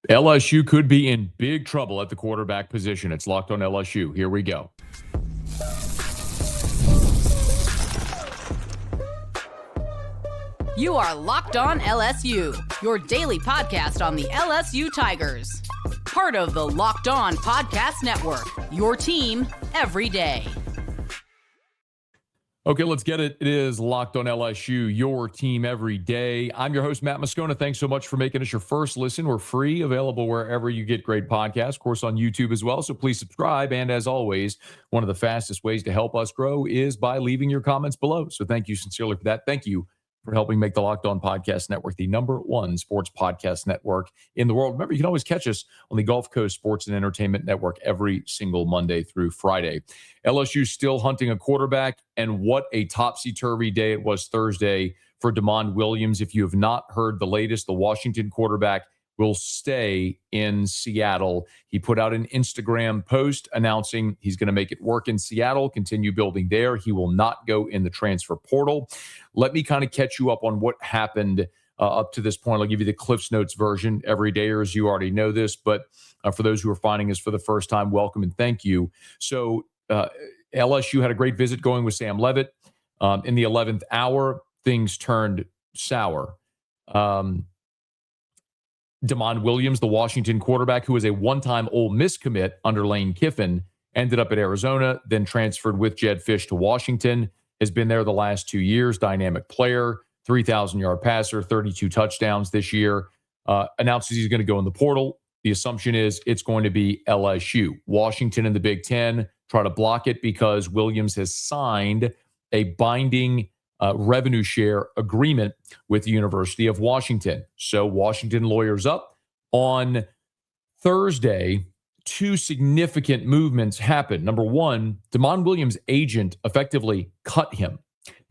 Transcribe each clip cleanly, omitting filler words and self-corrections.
LSU could be in big trouble at the quarterback position. It's Locked on LSU. Here we go. You are Locked on LSU, your daily podcast on the LSU Tigers. Part of the Locked On Podcast Network, your team every day. Okay, let's get it. It is Locked on LSU, your team every day. I'm your host, Matt Moscona. Thanks so much for making us your first listen. We're free, available wherever you get great podcasts, of course, on YouTube as well. So please subscribe. And as always, one of the fastest ways to help us grow is by leaving your comments below. So thank you sincerely for that. Thank you for helping make the Locked On Podcast Network the #1 sports podcast network in the world. Remember, you can always catch us on the Gulf Coast Sports and Entertainment Network every single Monday through Friday. LSU still hunting a quarterback, and what a topsy-turvy day it was Thursday for Damon Williams. If you have not heard the latest, the Washington quarterback will stay in Seattle. He put out an Instagram post announcing he's going to make it work in Seattle, continue building there. He will not go in the transfer portal. Let me kind of catch you up on what happened up to this point. I'll give you the Cliff's Notes version every day, or as you already know this, but for those who are finding us for the first time, welcome and thank you. So LSU had a great visit going with Sam Leavitt. In the 11th hour, things turned sour. Damon Williams, the Washington quarterback, who was a one-time Ole Miss commit under Lane Kiffin, ended up at Arizona, then transferred with Jedd Fisch to Washington, has been there the last 2 years, dynamic player, 3,000-yard passer, 32 touchdowns this year, announces he's going to go in the portal. The assumption is it's going to be LSU. Washington in the Big Ten try to block it because Williams has signed a binding revenue share agreement with the University of Washington. So Washington lawyers up. On Thursday, two significant movements happened. Number one, Damon Williams' agent effectively cut him.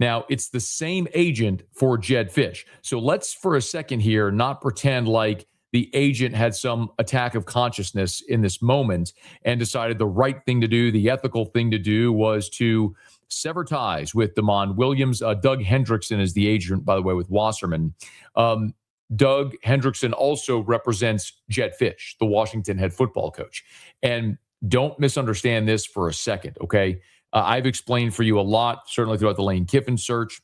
Now, it's the same agent for Jedd Fisch. So let's for a second here not pretend like the agent had some attack of consciousness in this moment and decided the right thing to do, the ethical thing to do was to sever ties with Damon Williams. Doug Hendrickson is the agent, by the way, with Wasserman. Doug Hendrickson also represents Jedd Fisch, the Washington head football coach. And don't misunderstand this for a second, okay? I've explained for you a lot, certainly throughout the Lane Kiffin search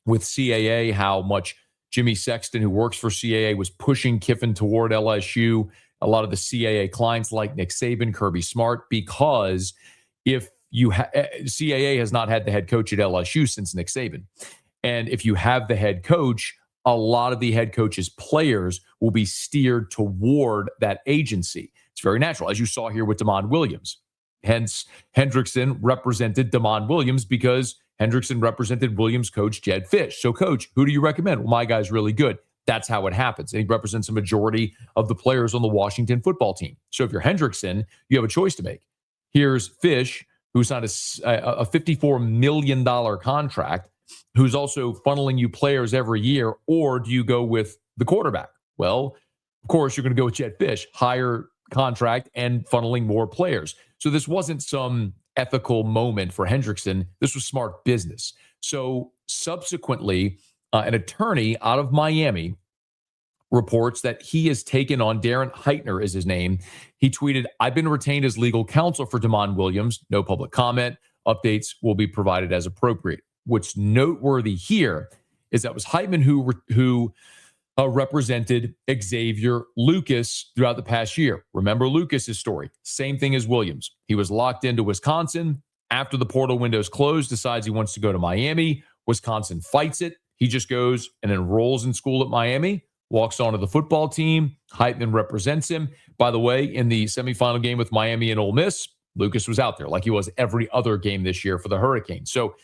with CAA, how much Jimmy Sexton, who works for CAA, was pushing Kiffin toward LSU. A lot of the CAA clients like Nick Saban, Kirby Smart, because if CAA has not had the head coach at LSU since Nick Saban. And if you have the head coach, a lot of the head coach's players will be steered toward that agency. It's very natural, as you saw here with Damon Williams. Hence, Hendrickson represented Damon Williams because Hendrickson represented Williams' coach, Jedd Fisch. So, coach, who do you recommend? Well, my guy's really good. That's how it happens. And he represents a majority of the players on the Washington football team. So if you're Hendrickson, you have a choice to make. Here's Fisch, who signed a $54 million contract, who's also funneling you players every year, or do you go with the quarterback? Well, of course, you're going to go with Jedd Fisch, higher contract and funneling more players. So this wasn't some ethical moment for Hendrickson. This was smart business. So subsequently, an attorney out of Miami reports that he has taken on, Darren Heitner is his name. He tweeted, "I've been retained as legal counsel for Damon Williams. No public comment. Updates will be provided as appropriate." What's noteworthy here is that was Heitman who represented Xavier Lucas throughout the past year. Remember Lucas's story. Same thing as Williams. He was locked into Wisconsin. After the portal windows closed, decides he wants to go to Miami. Wisconsin fights it. He just goes and enrolls in school at Miami, walks onto the football team. Heitman represents him. By the way, in the semifinal game with Miami and Ole Miss, Lucas was out there like he was every other game this year for the Hurricanes. So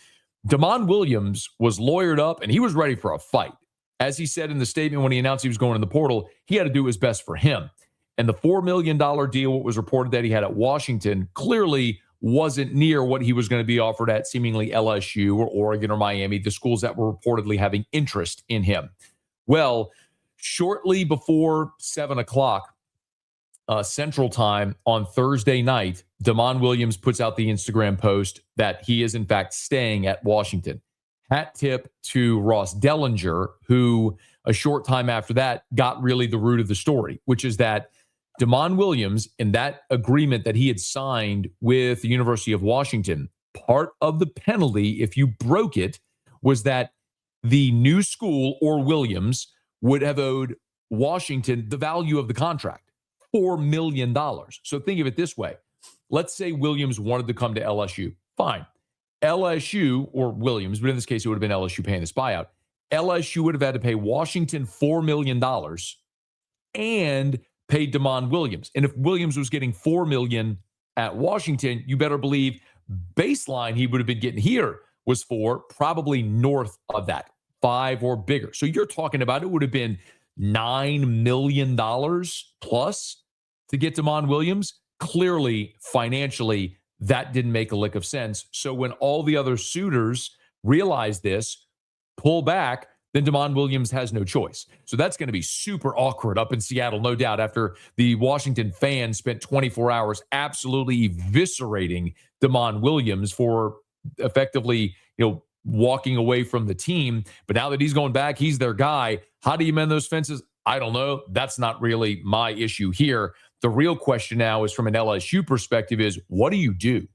Damon Williams was lawyered up and he was ready for a fight. As he said in the statement when he announced he was going in the portal, he had to do his best for him. And the $4 million deal, what was reported that he had at Washington, clearly wasn't near what he was going to be offered at seemingly LSU or Oregon or Miami, the schools that were reportedly having interest in him. Well, shortly before 7 o'clock Central Time on Thursday night, Damon Williams puts out the Instagram post that he is in fact staying at Washington. Hat tip to Ross Dellinger, who a short time after that got really the root of the story, which is that Damon Williams, in that agreement that he had signed with the University of Washington, part of the penalty, if you broke it, was that the new school or Williams would have owed Washington the value of the contract, $4 million. So think of it this way. Let's say Williams wanted to come to LSU. Fine. LSU or Williams, but in this case, it would have been LSU paying this buyout. LSU would have had to pay Washington $4 million and pay Damon Williams. And if Williams was getting $4 million at Washington, you better believe baseline he would have been getting here was probably north of that, 5 or bigger. So you're talking about it would have been $9 million plus to get Damon Williams. Clearly, financially, that didn't make a lick of sense. So when all the other suitors realize this, pull back, then Damon Williams has no choice. So that's going to be super awkward up in Seattle, no doubt, after the Washington fans spent 24 hours absolutely eviscerating Damon Williams for effectively, walking away from the team. But now that he's going back, he's their guy. How do you mend those fences? I don't know. That's not really my issue here. The real question now is from an LSU perspective is, what do you do?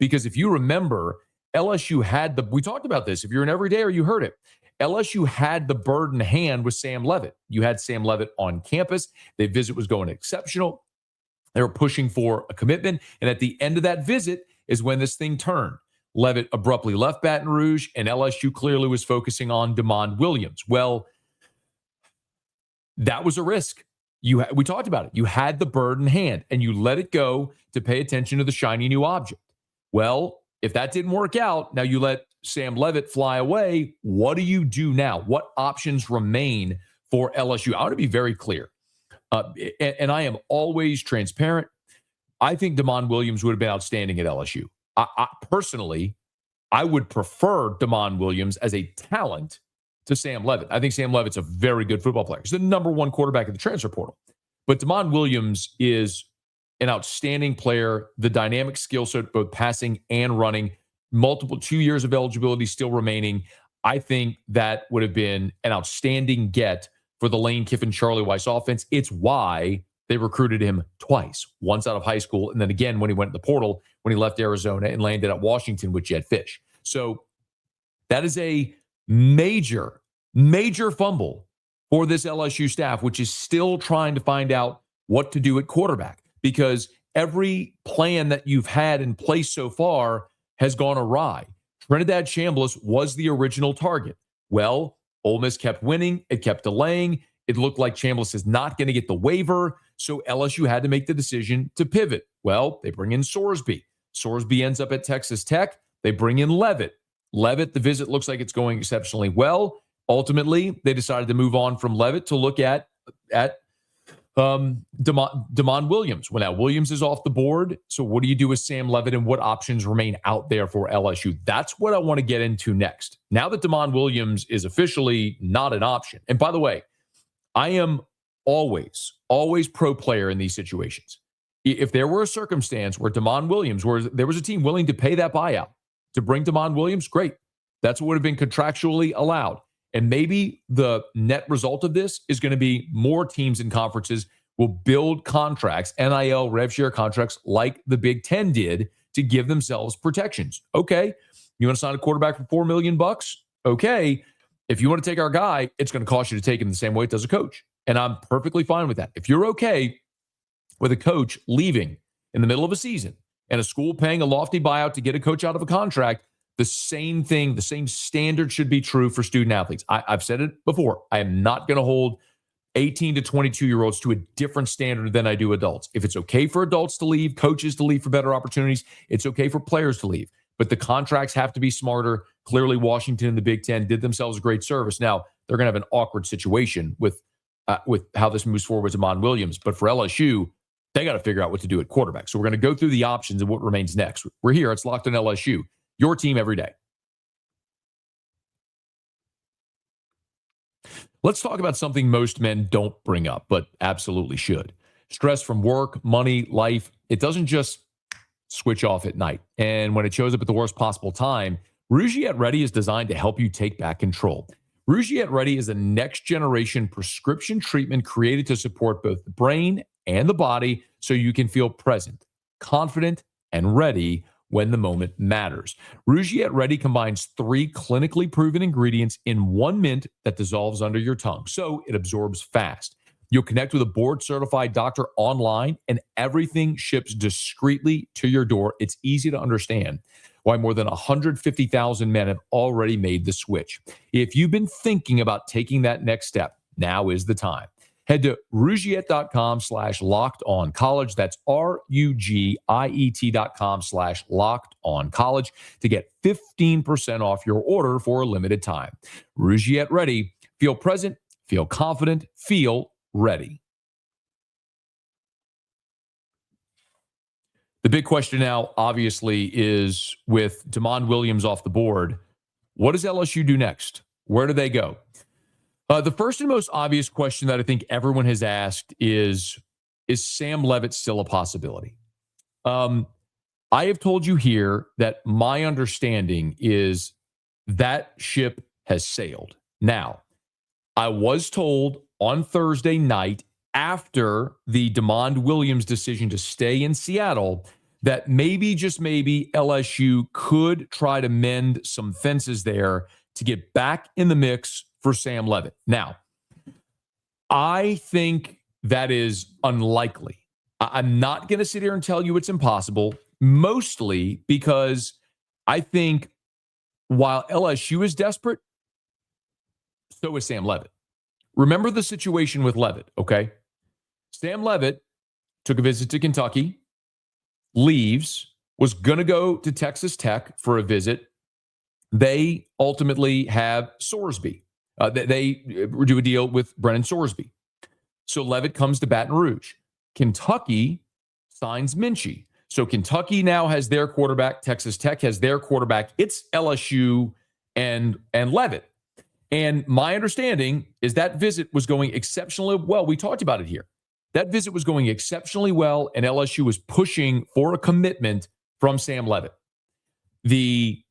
Because if you remember, LSU had we talked about this. If you're an everydayer, you heard it. LSU had the bird in hand with Sam Leavitt. You had Sam Leavitt on campus. The visit was going exceptional. They were pushing for a commitment. And at the end of that visit is when this thing turned. Leavitt abruptly left Baton Rouge, and LSU clearly was focusing on Damon Williams. Well, that was a risk. We talked about it. You had the bird in hand, and you let it go to pay attention to the shiny new object. Well, if that didn't work out, now you let Sam Leavitt fly away. What do you do now? What options remain for LSU? I want to be very clear, and I am always transparent. I think Damon Williams would have been outstanding at LSU. Personally, I would prefer Damon Williams as a talent to Sam Leavitt. I think Sam Leavitt's a very good football player. He's the number one quarterback in the transfer portal. But Damon Williams is an outstanding player, the dynamic skill set, both passing and running, 2 years of eligibility still remaining. I think that would have been an outstanding get for the Lane Kiffin, Charlie Weiss offense. It's why they recruited him twice, once out of high school, and then again when he went in the portal, when he left Arizona and landed at Washington with Jedd Fisch. So that is a major, major fumble for this LSU staff, which is still trying to find out what to do at quarterback, because every plan that you've had in place so far has gone awry. Trinidad Chambliss was the original target. Well, Ole Miss kept winning. It kept delaying. It looked like Chambliss is not going to get the waiver, so LSU had to make the decision to pivot. Well, they bring in Sorsby. Sorsby ends up at Texas Tech. They bring in Leavitt. Leavitt, the visit looks like it's going exceptionally well. Ultimately, they decided to move on from Leavitt to look at Damon Williams. Well, now Williams is off the board. So what do you do with Sam Leavitt, and what options remain out there for LSU? That's what I want to get into next. Now that Damon Williams is officially not an option. And by the way, I am always pro player in these situations. If there were a circumstance where Damon Williams, where there was a team willing to pay that buyout to bring Damon Williams, great. That's what would have been contractually allowed. And maybe the net result of this is going to be more teams and conferences will build contracts, NIL rev share contracts like the Big Ten did, to give themselves protections. Okay, you want to sign a quarterback for $4 million? Okay, if you want to take our guy, it's going to cost you to take him the same way it does a coach. And I'm perfectly fine with that. If you're okay with a coach leaving in the middle of a season and a school paying a lofty buyout to get a coach out of a contract, the same thing, the same standard should be true for student athletes. I've said it before. I am not going to hold 18 to 22-year-olds to a different standard than I do adults. If it's okay for adults to leave, coaches to leave for better opportunities, it's okay for players to leave. But the contracts have to be smarter. Clearly, Washington and the Big Ten did themselves a great service. Now, they're going to have an awkward situation with how this moves forward with Damon Williams. But for LSU, they got to figure out what to do at quarterback. So we're going to go through the options and what remains next. We're here. It's Locked on LSU. Your team every day. Let's talk about something most men don't bring up, but absolutely should. Stress from work, money, life. It doesn't just switch off at night. And when it shows up at the worst possible time, Rouge Yet Ready is designed to help you take back control. Rougiette Ready is a next-generation prescription treatment created to support both the brain and the body so you can feel present, confident, and ready when the moment matters. Rougiette Ready combines 3 clinically proven ingredients in 1 mint that dissolves under your tongue, so it absorbs fast. You'll connect with a board-certified doctor online, and everything ships discreetly to your door. It's easy to understand why more than 150,000 men have already made the switch. If you've been thinking about taking that next step, now is the time. Head to Rougiette.com/lockedoncollege. That's RUGIET.com/lockedoncollege to get 15% off your order for a limited time. Rougiette Ready. Feel present, feel confident, feel ready. The big question now, obviously, is with Damon Williams off the board, what does LSU do next? Where do they go? The first and most obvious question that I think everyone has asked is Sam Levitt still a possibility? I have told you here that my understanding is that ship has sailed. Now, I was told on Thursday night after the Damon Williams decision to stay in Seattle that maybe, just maybe, LSU could try to mend some fences there to get back in the mix for Sam Levitt. Now, I think that is unlikely. I'm not going to sit here and tell you it's impossible, mostly because I think while LSU is desperate, so is Sam Levitt. Remember the situation with Levitt, okay? Sam Levitt took a visit to Kentucky, leaves, was going to go to Texas Tech for a visit. They ultimately have Sorsby. They do a deal with Brennan Sorsby. So Levitt comes to Baton Rouge. Kentucky signs Minchie. So Kentucky now has their quarterback. Texas Tech has their quarterback. It's LSU and Levitt. And my understanding is that visit was going exceptionally well. We talked about it here. That visit was going exceptionally well, and LSU was pushing for a commitment from Sam Levitt. The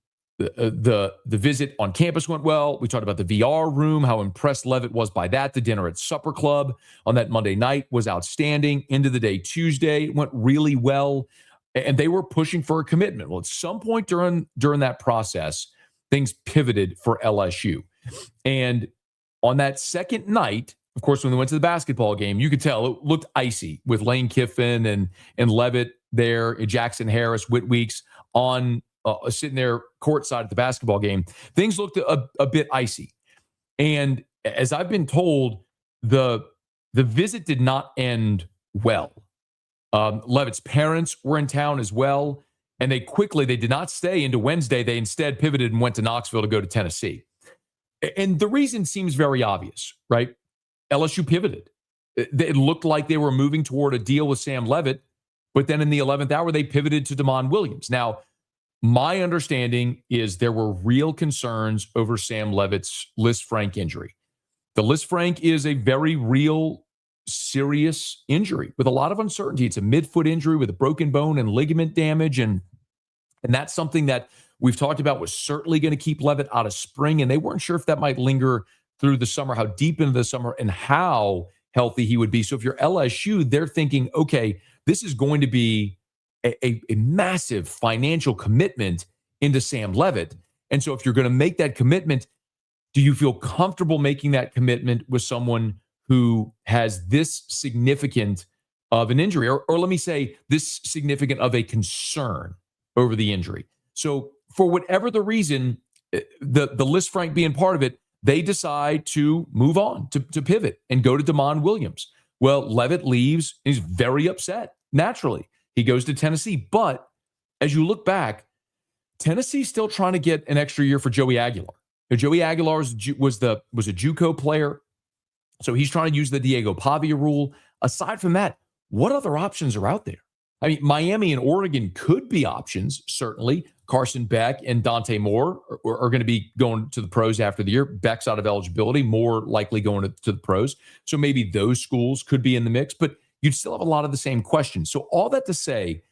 visit on campus went well. We talked about the VR room, how impressed Levitt was by that. The dinner at Supper Club on that Monday night was outstanding. End of the day Tuesday went really well, and they were pushing for a commitment. Well, at some point during that process, things pivoted for LSU. And on that second night, of course, when they went to the basketball game, you could tell it looked icy with Lane Kiffin and Levitt there, Jackson Harris, Whit Weeks on sitting there courtside at the basketball game. Things looked a bit icy. And as I've been told, the visit did not end well. Levitt's parents were in town as well, and they did not stay into Wednesday. They instead pivoted and went to Knoxville to go to Tennessee. And the reason seems very obvious, right? LSU pivoted. It looked like they were moving toward a deal with Sam Levitt, but then in the 11th hour, they pivoted to Damon Williams. Now, my understanding is there were real concerns over Sam Levitt's Lisfranc injury. The Lisfranc is a very real, serious injury with a lot of uncertainty. It's a midfoot injury with a broken bone and ligament damage, and that's something that we've talked about was certainly going to keep Levitt out of spring, and they weren't sure if that might linger through the summer, how deep into the summer, and how healthy he would be. So if you're LSU, they're thinking, okay, this is going to be a massive financial commitment into Sam Levitt. And so if you're going to make that commitment, do you feel comfortable making that commitment with someone who has this significant of an injury? Or let me say, this significant of a concern over the injury. So for whatever the reason, the Lisfranc being part of it, they decide to move on, to pivot and go to Damon Williams. Well, Levitt leaves. He's very upset, naturally. He goes to Tennessee. But as you look back, Tennessee's still trying to get an extra year for Joey Aguilar. Now, Joey Aguilar was a JUCO player, so he's trying to use the Diego Pavia rule. Aside from that, what other options are out there? I mean, Miami and Oregon could be options, certainly. Carson Beck and Dante Moore are going to be going to the pros after the year. Beck's out of eligibility, Moore likely going to the pros. So maybe those schools could be in the mix, but you'd still have a lot of the same questions. So all that to say,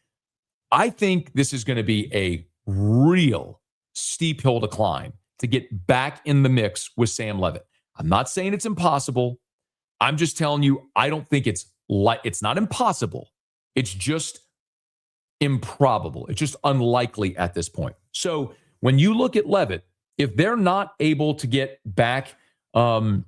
I think this is going to be a real steep hill to climb to get back in the mix with Sam Levitt. I'm not saying it's impossible. I'm just telling you, I don't think it's not impossible. It's just improbable. It's just unlikely at this point. So when you look at Levitt, if they're not able to get back, if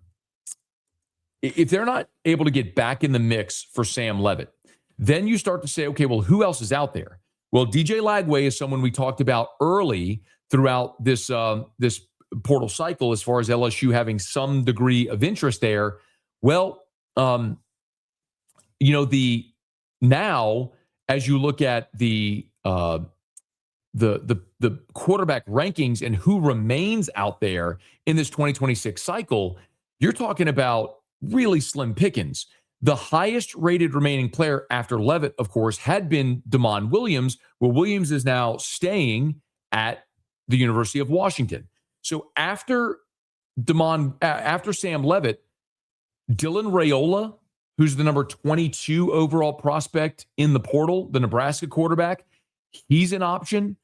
they're not able to get back in the mix for Sam Levitt, then you start to say, okay, well, who else is out there? Well, DJ Lagway is someone we talked about early throughout this this portal cycle as far as LSU having some degree of interest there. Well, now as you look at the quarterback rankings and who remains out there in this 2026 cycle, you're talking about really slim pickings. The highest rated remaining player after Levitt, of course, had been Damon Williams. Well, Williams is now staying at the University of Washington. So after Sam Levitt, Dylan Raiola, who's the number 22 overall prospect in the portal, the Nebraska quarterback, he's an option.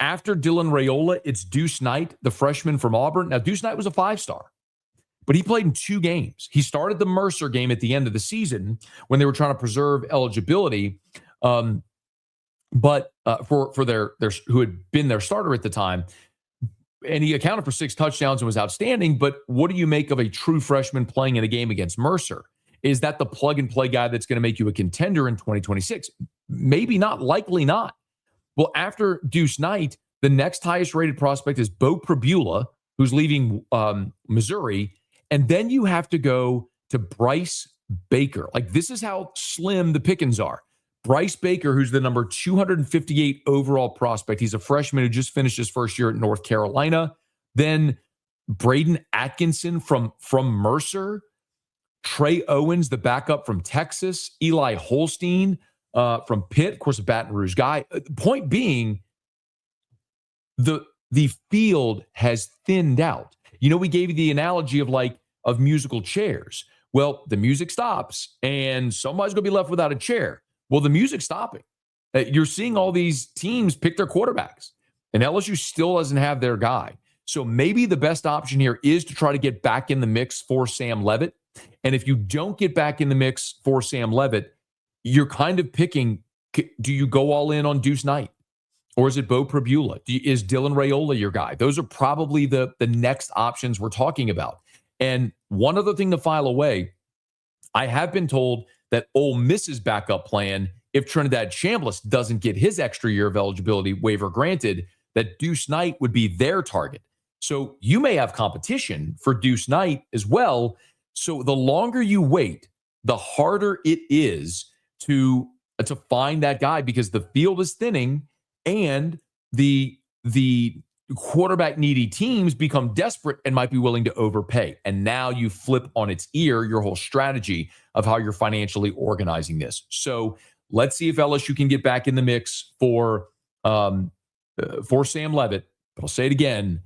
After Dylan Raiola, it's Deuce Knight, the freshman from Auburn. Now, Deuce Knight was a 5-star, but he played in 2 games. He started the Mercer game at the end of the season when they were trying to preserve eligibility, but for their who had been their starter at the time. And he accounted for 6 touchdowns and was outstanding. But what do you make of a true freshman playing in a game against Mercer? Is that the plug-and-play guy that's going to make you a contender in 2026? Maybe not, likely not. Well, after Deuce Knight, the next highest-rated prospect is Bo Prabula, who's leaving Missouri. And then you have to go to Bryce Baker. Like, this is how slim the pickings are. Bryce Baker, who's the number 258 overall prospect. He's a freshman who just finished his first year at North Carolina. Then Braden Atkinson from Mercer. Trey Owens, the backup from Texas. Eli Holstein from Pitt, of course, a Baton Rouge guy. Point being, the field has thinned out. You know, we gave you the analogy of musical chairs. Well, the music stops and somebody's going to be left without a chair. Well, the music's stopping. You're seeing all these teams pick their quarterbacks, and LSU still doesn't have their guy. So maybe the best option here is to try to get back in the mix for Sam Levitt. And if you don't get back in the mix for Sam Levitt, you're kind of picking, do you go all in on Deuce Knight? Or is it Bo Prabula? Is Dylan Raiola your guy? Those are probably the next options we're talking about. And one other thing to file away, I have been told that Ole Miss's backup plan, if Trinidad Chambliss doesn't get his extra year of eligibility waiver granted, that Deuce Knight would be their target. So you may have competition for Deuce Knight as well. So the longer you wait, the harder it is to find that guy, because the field is thinning and the quarterback needy teams become desperate and might be willing to overpay. And now you flip on its ear your whole strategy of how you're financially organizing this. So let's see if LSU can get back in the mix for Sam Levitt. But I'll say it again,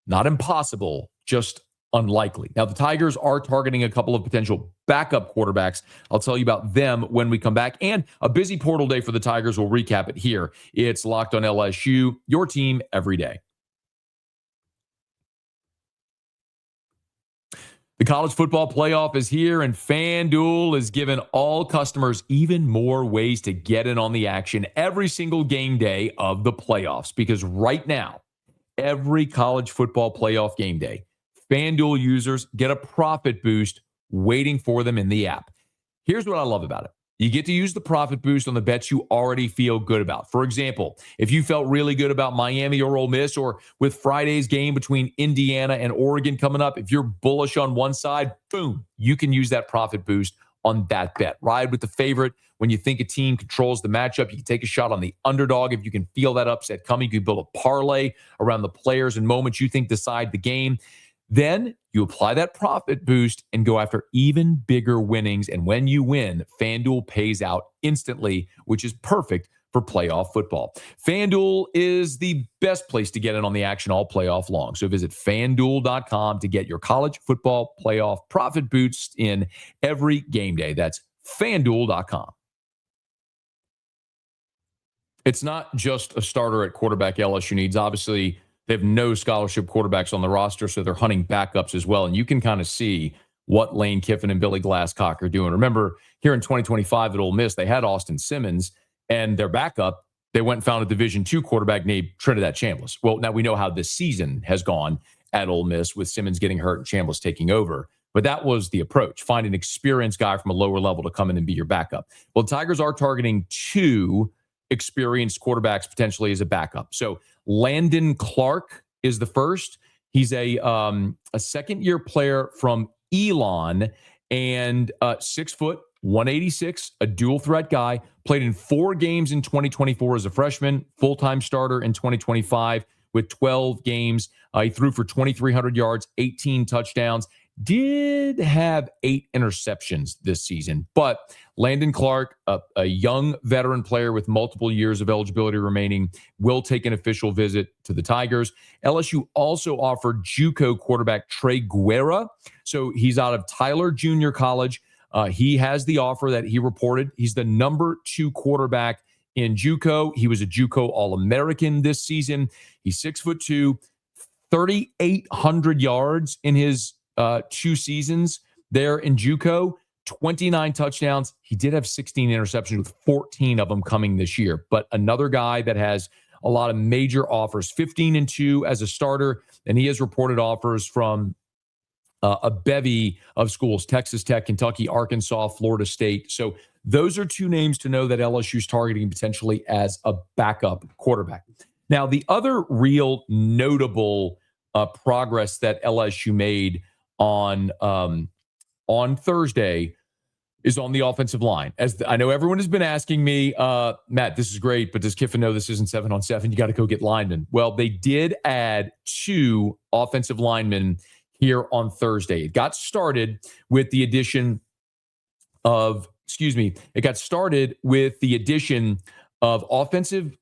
not impossible, just unlikely. Now, the Tigers are targeting a couple of potential backup quarterbacks. I'll tell you about them when we come back. And a busy portal day for the Tigers. We'll recap it here. It's Locked on LSU, your team every day. The college football playoff is here, and FanDuel is giving all customers even more ways to get in on the action every single game day of the playoffs. Because right now, every college football playoff game day, FanDuel users get a profit boost waiting for them in the app. Here's what I love about it. You get to use the profit boost on the bets you already feel good about. For example, if you felt really good about Miami or Ole Miss, or with Friday's game between Indiana and Oregon coming up, if you're bullish on one side, boom, you can use that profit boost on that bet. Ride with the favorite. When you think a team controls the matchup, you can take a shot on the underdog. If you can feel that upset coming, you can build a parlay around the players and moments you think decide the game. Then you apply that profit boost and go after even bigger winnings. And when you win, FanDuel pays out instantly, which is perfect for playoff football. FanDuel is the best place to get in on the action all playoff long. So visit FanDuel.com to get your college football playoff profit boost in every game day. That's FanDuel.com. It's not just a starter at quarterback LSU needs. Obviously, They have no scholarship quarterbacks on the roster, so they're hunting backups as well. And you can kind of see what Lane Kiffin and Billy Glasscock are doing. Remember, here in 2025 at Ole Miss, they had Austin Simmons, and their backup, they went and found a Division II quarterback named Trinidad Chambliss. Well, now we know how this season has gone at Ole Miss with Simmons getting hurt and Chambliss taking over. But that was the approach. Find an experienced guy from a lower level to come in and be your backup. Well, the Tigers are targeting 2 experienced quarterbacks potentially as a backup. So Landon Clark is the first. He's a second-year player from Elon and 6 foot, 186, a dual threat guy, played in 4 games in 2024 as a freshman, full-time starter in 2025 with 12 games. He threw for 2,300 yards, 18 touchdowns, did have 8 interceptions this season. But Landon Clark, a young veteran player with multiple years of eligibility remaining, will take an official visit to the Tigers. LSU also offered JUCO quarterback Trey Guerra. So he's out of Tyler Junior College. He has the offer that he reported. He's the number 2 quarterback in JUCO. He was a JUCO All-American this season. He's 6'2", 3,800 yards in his 2 seasons there in JUCO, 29 touchdowns. He did have 16 interceptions, with 14 of them coming this year. But another guy that has a lot of major offers, 15-2 as a starter, and he has reported offers from a bevy of schools: Texas Tech, Kentucky, Arkansas, Florida State. So those are 2 names to know that LSU's targeting potentially as a backup quarterback. Now, the other real notable progress that LSU made on Thursday is on the offensive line. I know everyone has been asking me, Matt, this is great, but does Kiffin know this isn't 7-on-7? You got to go get linemen. Well, they did add 2 offensive linemen here on Thursday. It got started with the addition of offensive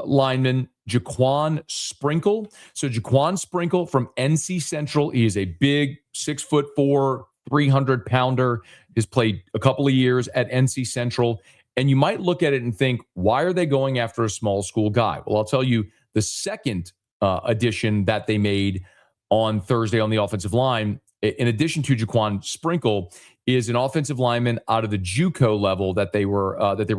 lineman Jaquan Sprinkle. So Jaquan Sprinkle from NC Central. He is a big 6'4", 300-pounder. Has played a couple of years at NC Central. And you might look at it and think, why are they going after a small school guy? Well, I'll tell you, the second addition that they made on Thursday on the offensive line, in addition to Jaquan Sprinkle, is an offensive lineman out of the JUCO level that they were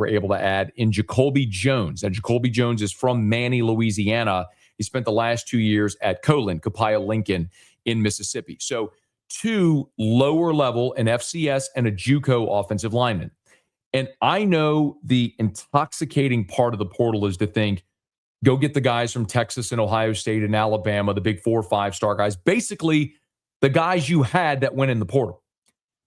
able to add in Jacoby Jones. And Jacoby Jones is from Manny, Louisiana. He spent the last 2 years at Copiah Lincoln in Mississippi. So 2 lower level, an FCS and a JUCO offensive lineman. And I know the intoxicating part of the portal is to think, go get the guys from Texas and Ohio State and Alabama, the big 4 or 5-star guys, basically the guys you had that went in the portal.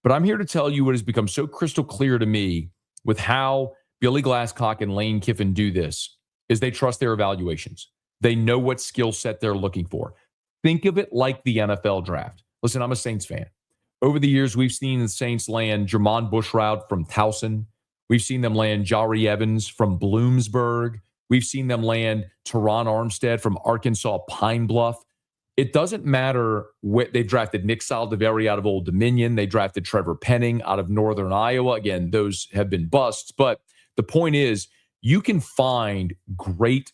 But I'm here to tell you what has become so crystal clear to me with how Billy Glasscock and Lane Kiffin do this is they trust their evaluations. They know what skill set they're looking for. Think of it like the NFL draft. Listen, I'm a Saints fan. Over the years, we've seen the Saints land Jermon Bushrod from Towson. We've seen them land Jari Evans from Bloomsburg. We've seen them land Teron Armstead from Arkansas Pine Bluff. It doesn't matter what they drafted. Nick Saldiveri out of Old Dominion. They drafted Trevor Penning out of Northern Iowa. Again, those have been busts. But the point is, you can find great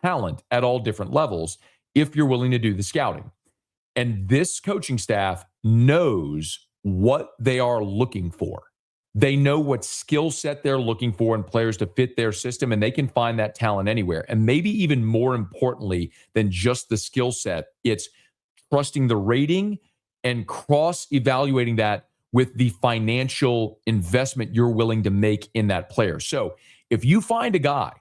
talent at all different levels if you're willing to do the scouting. And this coaching staff knows what they are looking for. They know what skill set they're looking for in players to fit their system, and they can find that talent anywhere. And maybe even more importantly than just the skill set, it's trusting the rating and cross-evaluating that with the financial investment you're willing to make in that player. So if you find a guy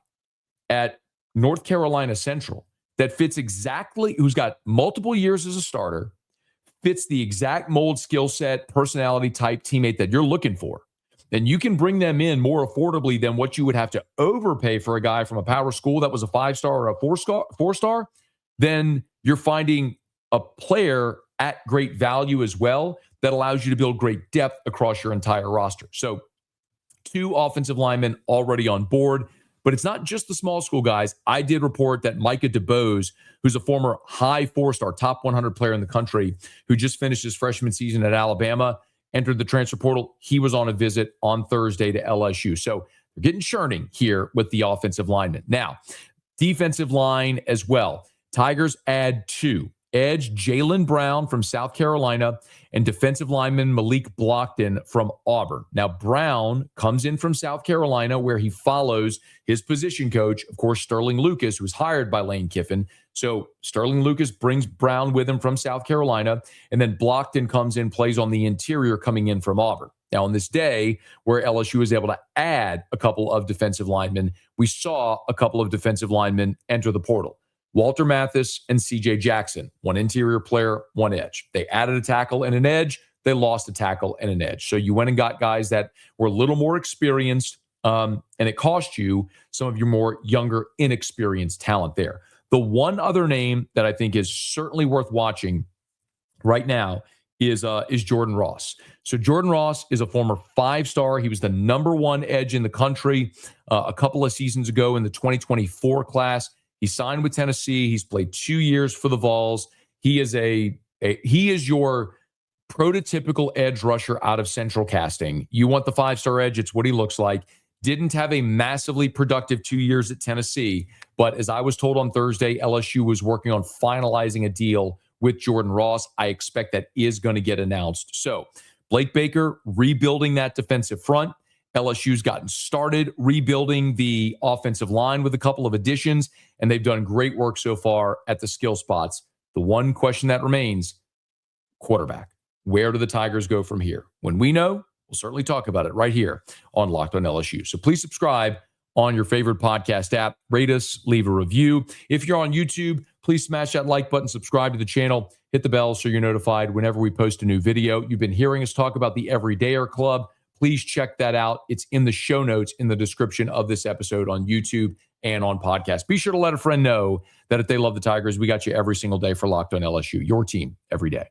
at North Carolina Central that fits exactly, who's got multiple years as a starter, fits the exact mold, skill set, personality type teammate that you're looking for, then you can bring them in more affordably than what you would have to overpay for a guy from a power school that was a 5-star or a 4-star. Then you're finding a player at great value as well that allows you to build great depth across your entire roster. So 2 offensive linemen already on board, but it's not just the small school guys. I did report that Micah DeBose, who's a former high 4-star, top 100 player in the country, who just finished his freshman season at Alabama, entered the transfer portal. He was on a visit on Thursday to LSU. So we're getting churning here with the offensive linemen. Now, Defensive line as well. Tigers add 2. Edge Jalen Brown from South Carolina and defensive lineman Malik Blockton from Auburn. Now, Brown comes in from South Carolina where he follows his position coach, of course, Sterling Lucas, who was hired by Lane Kiffin. So Sterling Lucas brings Brown with him from South Carolina, and then Blockton comes in, plays on the interior coming in from Auburn. Now, on this day where LSU was able to add a couple of defensive linemen, we saw a couple of defensive linemen enter the portal. Walter Mathis and C.J. Jackson, one interior player, one edge. They added a tackle and an edge. They lost a tackle and an edge. So you went and got guys that were a little more experienced, and it cost you some of your more younger, inexperienced talent there. The one other name that I think is certainly worth watching right now is Jordan Ross. So Jordan Ross is a former 5-star. He was the number 1 edge in the country a couple of seasons ago in the 2024 class. He signed with Tennessee. He's played 2 years for the Vols. He is he is your prototypical edge rusher out of Central Casting. You want the 5-star edge, it's what he looks like. Didn't have a massively productive 2 years at Tennessee, but as I was told on Thursday, LSU was working on finalizing a deal with Jordan Ross. I expect that is going to get announced. So Blake Baker rebuilding that defensive front. LSU's gotten started rebuilding the offensive line with a couple of additions, and they've done great work so far at the skill spots. The one question that remains, quarterback. Where do the Tigers go from here? When we know, we'll certainly talk about it right here on Locked on LSU. So please subscribe on your favorite podcast app. Rate us, leave a review. If you're on YouTube, please smash that like button, subscribe to the channel, hit the bell so you're notified whenever we post a new video. You've been hearing us talk about the Everydayer Club. Please check that out. It's in the show notes in the description of this episode on YouTube and on podcast. Be sure to let a friend know that if they love the Tigers, we got you every single day for Locked on LSU, your team every day.